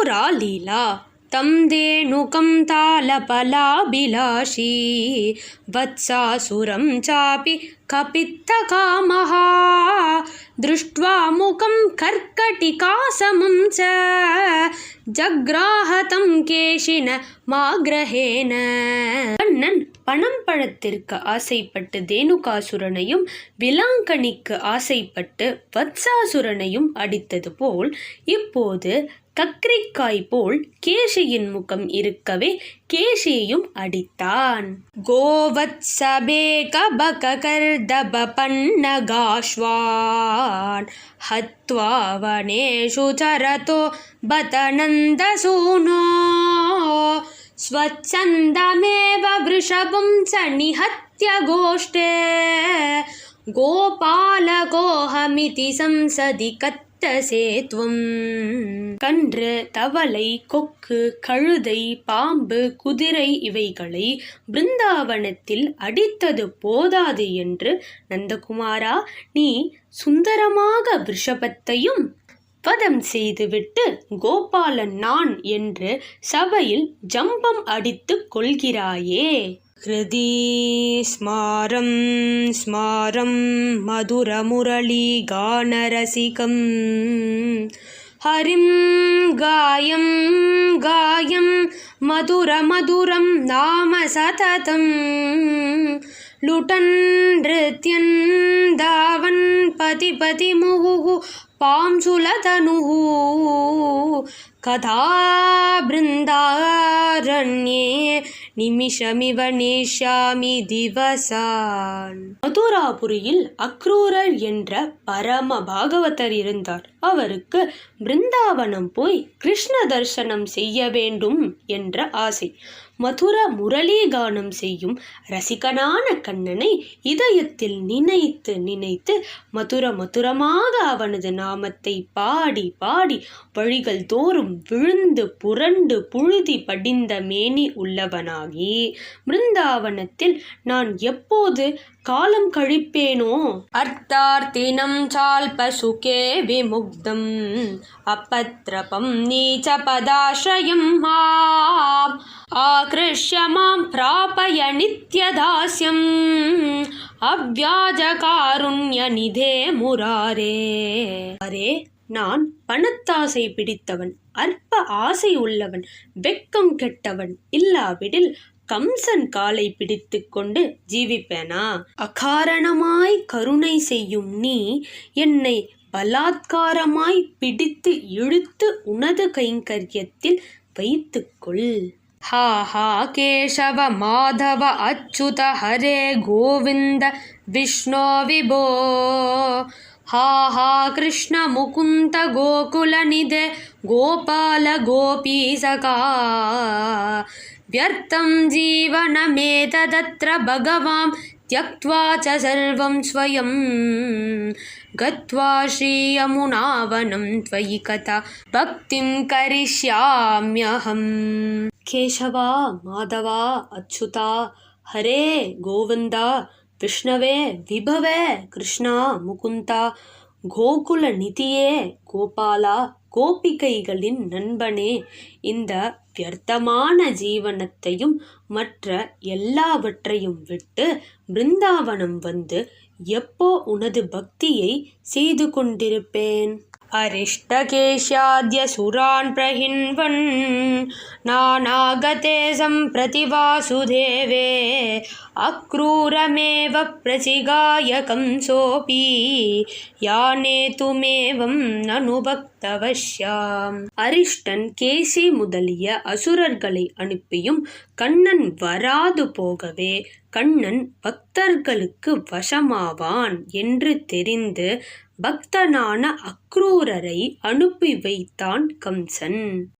मथुरा लीला तं धेनुकं तालपलाभिलाषी वत्सासुरं चापि कपित्थकामः दृष्ट्वा मुखं कर्कटिकासमं च जग्राहतं केशिन माग्रहेण. கண்ணன் பணம் பழத்திற்கு ஆசைப்பட்டு தேனுகாசுரனையும் விலாங்கனிக்கு ஆசைப்பட்டு வத்சாசுரனையும் அடித்தது போல் இப்போது கக்ரிக்காய் போல் கேசியின் முகம் இருக்கவே கேசியையும் அடித்தான். கோவத்சபேகபகர்தபபன்னகாஷ்வான் ஹத்வா வனேஷு சரதோ பதநந்தசூனோ स्वच्छन्दमेव वृषभं च निहत्य गोष्ठे गोपालकोऽहमिति संसदि कत्तसे त्वम्. கன்று, தவளை, கொக்கு, கழுதை, பாம்பு, குதிரை இவைகளை பிருந்தாவனத்தில் அடித்தது போதாது என்று நந்தகுமாரா, நீ சுந்தரமாக விஷபத்தையும் வதம் செய்துவிட்டு கோபாலன் நான் என்று சபையில் ஜம்பம் அடித்துக் கொள்கிறாயே. ஹிருதி ஸ்மாரம் ஸ்மாரம் மதுர முரளி கானரசிகம் ஹரிம் காயம் காயம் மதுர மதுரம் நாம சததம் லுடன் நிருத்யன் தாவன் பதி பதி முஹு பாம்சுலதனுः கதா பிருந்தாரண்யே நிமிஷமிவ நேஷ்யாமி திவசான். மதுராபுரியில் அக்ரூரர் என்ற பரம பாகவதர் இருந்தார். அவருக்கு பிருந்தாவனம் போய் கிருஷ்ண தர்சனம் செய்ய வேண்டும் என்ற ஆசை. மதுர முரளிகானம் செய்யும் ரசிகனான கண்ணனை இதயத்தில் நினைத்து நினைத்து மதுர மதுரமாக அவனது நாமத்தை பாடி பாடி வழிகள் தோறும் விழுந்து புரண்டு புழுதி படிந்த மேனி உள்ளவனாகி பிருந்தாவனத்தில் நான் எப்போது காலம் கழிப்பேனோ. அர்த்தார்த்தினம் சால்பசுகே விமுக்தம் அப்பத்ரபம் நீச்ச பதாஸ்ரயம் மாம் ஆக்ருஷ்ய மாம் பிராபய நித்யதாஸ்யம் அவ்யாஜகாருண்ய நிதே முராரே. அரே, நான் பணத்தாசை பிடித்தவன், அற்ப ஆசை உள்ளவன், வெக்கம் கெட்டவன். இல்லாவிடில் கம்சன் காலை பிடித்து கொண்டு ஜீவிப்பேனா? அகாரணமாய் கருணை செய்யும் நீ என்னை பலாத்காரமாய் பிடித்து இழுத்து உனது கைங்கரியத்தில் வைத்துக்கொள். ஹா ஹா கேசவ மாதவ அச்சுத ஹரே கோவிந்த விஷ்ணோ விபோ ஹா ஹா கிருஷ்ண முகுந்த கோகுல நிதே கோபால கோபீசகா व्यर्थं जीवनमेतदत्र भगवान् त्यक्त्वा च सर्वं स्वयं गत्वा श्रीयमुनावनं त्वयि कथा भक्तिं करिष्याम्यहम्. केशवा माधवा अच्युता हरे गोविन्दा विष्णवे विभवे कृष्णा मुकुन्दा கோகுல நிதியே கோபாலா, கோபிகைகளின் நண்பனே, இந்த வியர்த்தமான ஜீவனத்தையும் மற்ற எல்லாவற்றையும் விட்டு பிருந்தாவனம் வந்து எப்போ உனது பக்தியை செய்து கொண்டிருப்பேன். அரிஷ்டகேஷ்யாத்ய சுரான் பிரஹின்வன் நானாகதே சம்பிரதி வாசுதேவே அக்ரூரமேவ பிரசிகாய கம்சோபி யானேதுமேவம் அனுபக்தவஷ்யாம். அரிஷ்டன், கேசி முதலிய அசுரர்களை அனுப்பியும் கண்ணன் வராது போகவே கண்ணன் பக்தர்களுக்கு வசமாவான் என்று தெரிந்து பக்தனான அக்ரூரரை அனுப்பி வைத்தான் கம்சன்.